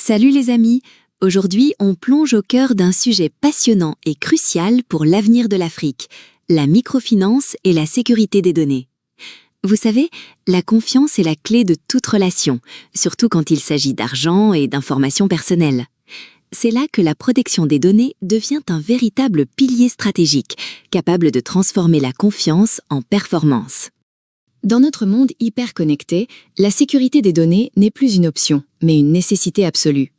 Salut les amis! Aujourd'hui, on plonge au cœur d'un sujet passionnant et crucial pour l'avenir de l'Afrique, la microfinance et la sécurité des données. Vous savez, la confiance est la clé de toute relation, surtout quand il s'agit d'argent et d'informations personnelles. C'est là que la protection des données devient un véritable pilier stratégique, capable de transformer la confiance en performance. Dans notre monde hyper connecté, la sécurité des données n'est plus une option, mais une nécessité absolue.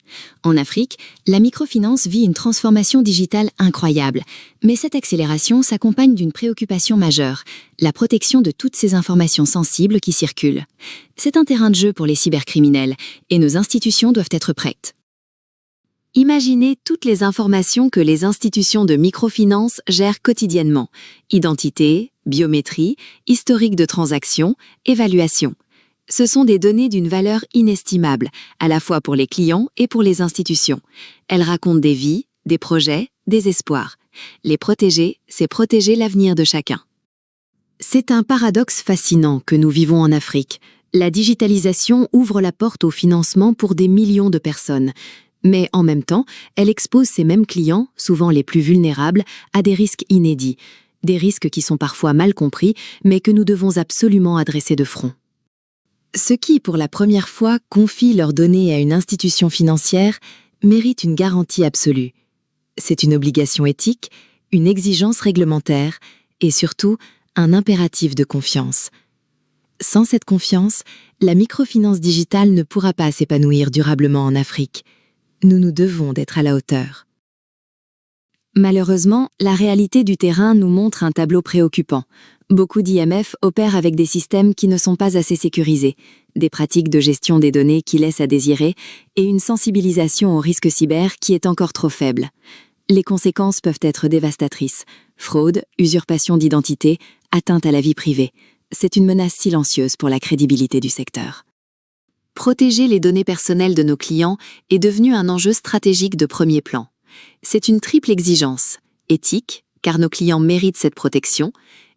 En Afrique, la microfinance vit une transformation digitale incroyable, mais cette accélération s'accompagne d'une préoccupation majeure, la protection de toutes ces informations sensibles qui circulent. C'est un terrain de jeu pour les cybercriminels, et nos institutions doivent être prêtes. Imaginez toutes les informations que les institutions de microfinance gèrent quotidiennement. Identité, biométrie, historique de transactions, évaluation. Ce sont des données d'une valeur inestimable, à la fois pour les clients et pour les institutions. Elles racontent des vies, des projets, des espoirs. Les protéger, c'est protéger l'avenir de chacun. C'est un paradoxe fascinant que nous vivons en Afrique. La digitalisation ouvre la porte au financement pour des millions de personnes. Mais en même temps, elle expose ces mêmes clients, souvent les plus vulnérables, à des risques inédits. Des risques qui sont parfois mal compris, mais que nous devons absolument adresser de front. Ceux qui, pour la première fois, confient leurs données à une institution financière méritent une garantie absolue. C'est une obligation éthique, une exigence réglementaire et surtout un impératif de confiance. Sans cette confiance, la microfinance digitale ne pourra pas s'épanouir durablement en Afrique. Nous nous devons d'être à la hauteur. Malheureusement, la réalité du terrain nous montre un tableau préoccupant. Beaucoup d'IMF opèrent avec des systèmes qui ne sont pas assez sécurisés, des pratiques de gestion des données qui laissent à désirer et une sensibilisation aux risques cyber qui est encore trop faible. Les conséquences peuvent être dévastatrices. Fraude, usurpation d'identité, atteinte à la vie privée. C'est une menace silencieuse pour la crédibilité du secteur. Protéger les données personnelles de nos clients est devenu un enjeu stratégique de premier plan. C'est une triple exigence, éthique, car nos clients méritent cette protection,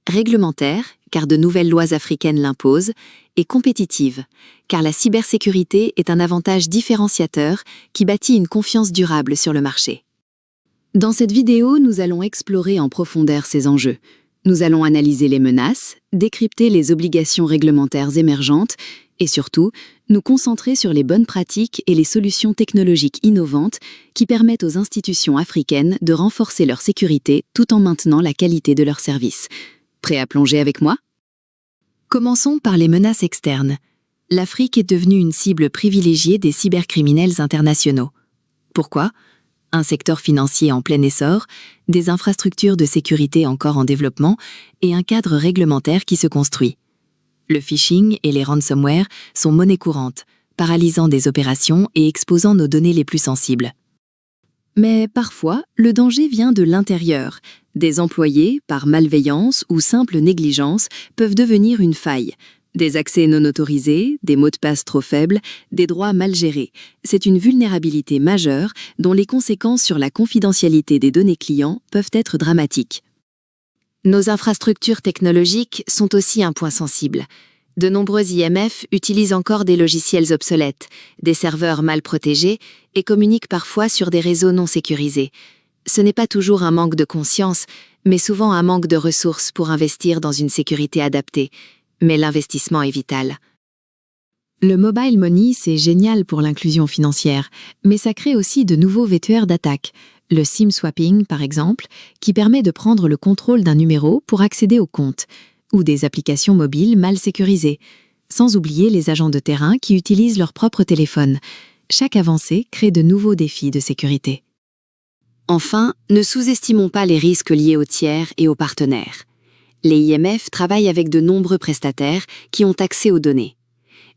réglementaire, car de nouvelles lois africaines l'imposent, et compétitive, car la cybersécurité est un avantage différenciateur qui bâtit une confiance durable sur le marché. Dans cette vidéo, nous allons explorer en profondeur ces enjeux. Nous allons analyser les menaces, décrypter les obligations réglementaires émergentes et surtout, nous concentrer sur les bonnes pratiques et les solutions technologiques innovantes qui permettent aux institutions africaines de renforcer leur sécurité tout en maintenant la qualité de leurs services. Prêt à plonger avec moi? Commençons par les menaces externes. L'Afrique est devenue une cible privilégiée des cybercriminels internationaux. Pourquoi? Un secteur financier en plein essor, des infrastructures de sécurité encore en développement et un cadre réglementaire qui se construit. Le phishing et les ransomware sont monnaie courante, paralysant des opérations et exposant nos données les plus sensibles. Mais parfois, le danger vient de l'intérieur. Des employés, par malveillance ou simple négligence, peuvent devenir une faille. Des accès non autorisés, des mots de passe trop faibles, des droits mal gérés. C'est une vulnérabilité majeure dont les conséquences sur la confidentialité des données clients peuvent être dramatiques. Nos infrastructures technologiques sont aussi un point sensible. De nombreux IMF utilisent encore des logiciels obsolètes, des serveurs mal protégés et communiquent parfois sur des réseaux non sécurisés. Ce n'est pas toujours un manque de conscience, mais souvent un manque de ressources pour investir dans une sécurité adaptée. Mais l'investissement est vital. Le mobile money, c'est génial pour l'inclusion financière, mais ça crée aussi de nouveaux vecteurs d'attaque. Le SIM swapping, par exemple, qui permet de prendre le contrôle d'un numéro pour accéder au compte, ou des applications mobiles mal sécurisées, sans oublier les agents de terrain qui utilisent leur propre téléphone. Chaque avancée crée de nouveaux défis de sécurité. Enfin, ne sous-estimons pas les risques liés aux tiers et aux partenaires. Les IMF travaillent avec de nombreux prestataires qui ont accès aux données.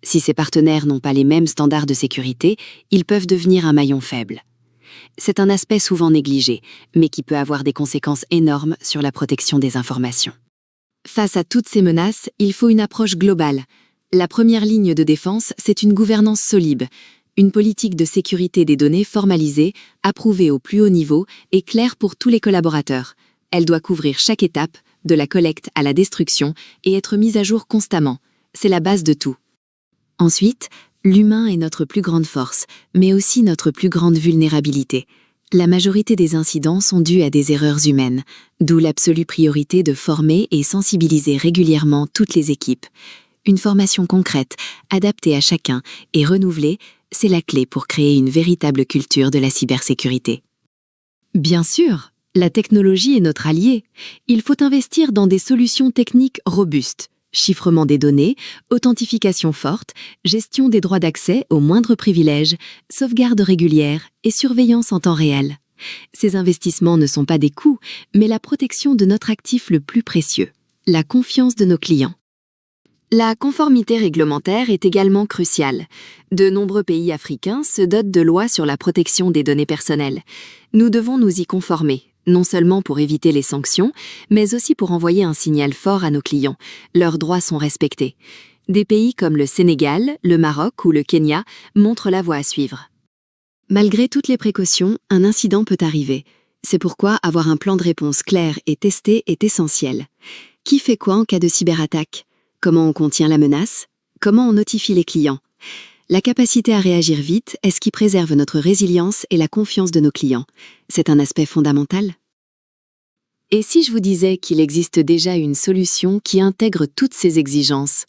Si ces partenaires n'ont pas les mêmes standards de sécurité, ils peuvent devenir un maillon faible. C'est un aspect souvent négligé, mais qui peut avoir des conséquences énormes sur la protection des informations. Face à toutes ces menaces, il faut une approche globale. La première ligne de défense, c'est une gouvernance solide, une politique de sécurité des données formalisée, approuvée au plus haut niveau et claire pour tous les collaborateurs. Elle doit couvrir chaque étape, de la collecte à la destruction, et être mise à jour constamment. C'est la base de tout. Ensuite, L'humain est notre plus grande force, mais aussi notre plus grande vulnérabilité. La majorité des incidents sont dus à des erreurs humaines, d'où l'absolue priorité de former et sensibiliser régulièrement toutes les équipes. Une formation concrète, adaptée à chacun et renouvelée, c'est la clé pour créer une véritable culture de la cybersécurité. Bien sûr, la technologie est notre allié. Il faut investir dans des solutions techniques robustes. Chiffrement des données, authentification forte, gestion des droits d'accès aux moindres privilèges, sauvegarde régulière et surveillance en temps réel. Ces investissements ne sont pas des coûts, mais la protection de notre actif le plus précieux, la confiance de nos clients. La conformité réglementaire est également cruciale. De nombreux pays africains se dotent de lois sur la protection des données personnelles. Nous devons nous y conformer, non seulement pour éviter les sanctions, mais aussi pour envoyer un signal fort à nos clients. Leurs droits sont respectés. Des pays comme le Sénégal, le Maroc ou le Kenya montrent la voie à suivre. Malgré toutes les précautions, un incident peut arriver. C'est pourquoi avoir un plan de réponse clair et testé est essentiel. Qui fait quoi en cas de cyberattaque ? Comment on contient la menace ? Comment on notifie les clients ? La capacité à réagir vite est ce qui préserve notre résilience et la confiance de nos clients. C'est un aspect fondamental. Et si je vous disais qu'il existe déjà une solution qui intègre toutes ces exigences ?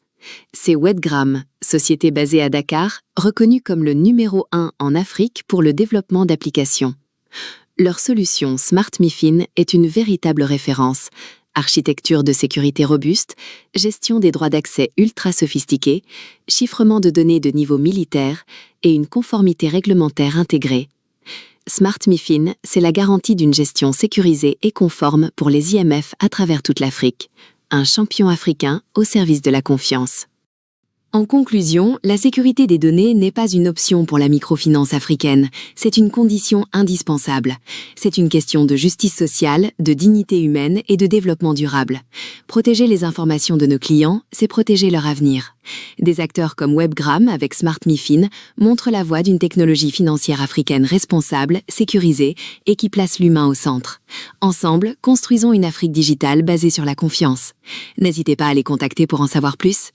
C'est Wedgram, société basée à Dakar, reconnue comme le numéro 1 en Afrique pour le développement d'applications. Leur solution Smart MiFIN est une véritable référence. Architecture de sécurité robuste, gestion des droits d'accès ultra sophistiqués, chiffrement de données de niveau militaire et une conformité réglementaire intégrée. Smart MiFIN, c'est la garantie d'une gestion sécurisée et conforme pour les IMF à travers toute l'Afrique. Un champion africain au service de la confiance. En conclusion, la sécurité des données n'est pas une option pour la microfinance africaine, c'est une condition indispensable. C'est une question de justice sociale, de dignité humaine et de développement durable. Protéger les informations de nos clients, c'est protéger leur avenir. Des acteurs comme Webgram avec Smart MiFIN montrent la voie d'une technologie financière africaine responsable, sécurisée et qui place l'humain au centre. Ensemble, construisons une Afrique digitale basée sur la confiance. N'hésitez pas à les contacter pour en savoir plus.